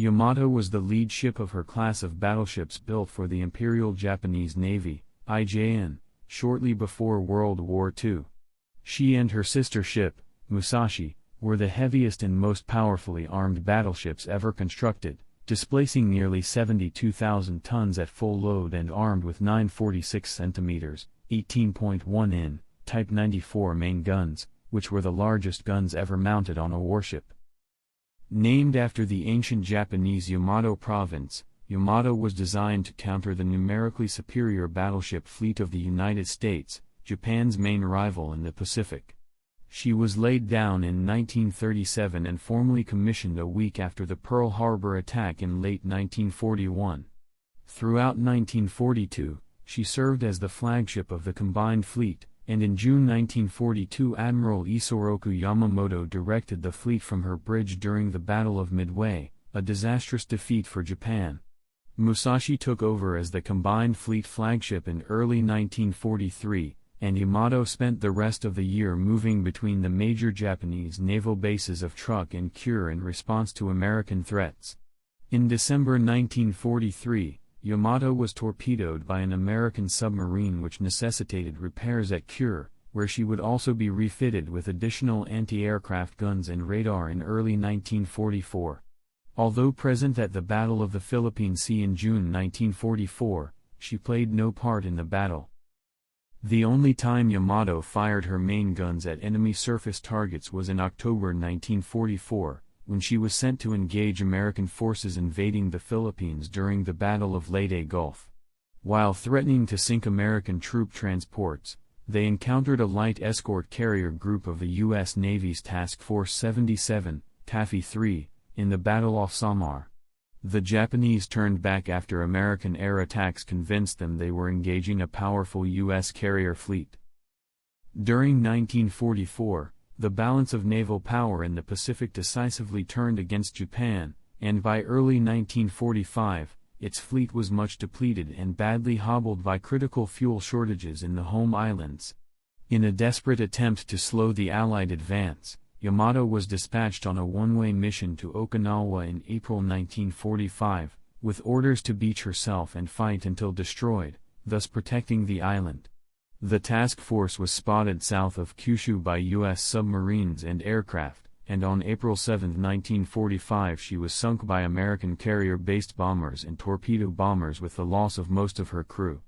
Yamato was the lead ship of her class of battleships built for the Imperial Japanese Navy, IJN, shortly before World War II. She and her sister ship, Musashi, were the heaviest and most powerfully armed battleships ever constructed, displacing nearly 72,000 tons at full load and armed with 946 cm, 18.1 in, Type 94 main guns, which were the largest guns ever mounted on a warship. Named after the ancient Japanese Yamato Province, Yamato was designed to counter the numerically superior battleship fleet of the United States, Japan's main rival in the Pacific. She was laid down in 1937 and formally commissioned a week after the Pearl Harbor attack in late 1941. Throughout 1942, she served as the flagship of the combined fleet, and in June 1942 Admiral Isoroku Yamamoto directed the fleet from her bridge during the Battle of Midway, a disastrous defeat for Japan. Musashi took over as the combined fleet flagship in early 1943, and Yamato spent the rest of the year moving between the major Japanese naval bases of Truk and Kure in response to American threats. In December 1943, Yamato was torpedoed by an American submarine which necessitated repairs at Kure, where she would also be refitted with additional anti-aircraft guns and radar in early 1944. Although present at the Battle of the Philippine Sea in June 1944, she played no part in the battle. The only time Yamato fired her main guns at enemy surface targets was in October 1944, when she was sent to engage American forces invading the Philippines during the Battle of Leyte Gulf. While threatening to sink American troop transports, they encountered a light escort carrier group of the U.S. Navy's Task Force 77, Taffy 3, in the Battle off Samar. The Japanese turned back after American air attacks convinced them they were engaging a powerful U.S. carrier fleet. During 1944, the balance of naval power in the Pacific decisively turned against Japan, and by early 1945, its fleet was much depleted and badly hobbled by critical fuel shortages in the home islands. In a desperate attempt to slow the Allied advance, Yamato was dispatched on a one-way mission to Okinawa in April 1945, with orders to beach herself and fight until destroyed, thus protecting the island. The task force was spotted south of Kyushu by U.S. submarines and aircraft, and on April 7, 1945 she was sunk by American carrier-based bombers and torpedo bombers with the loss of most of her crew.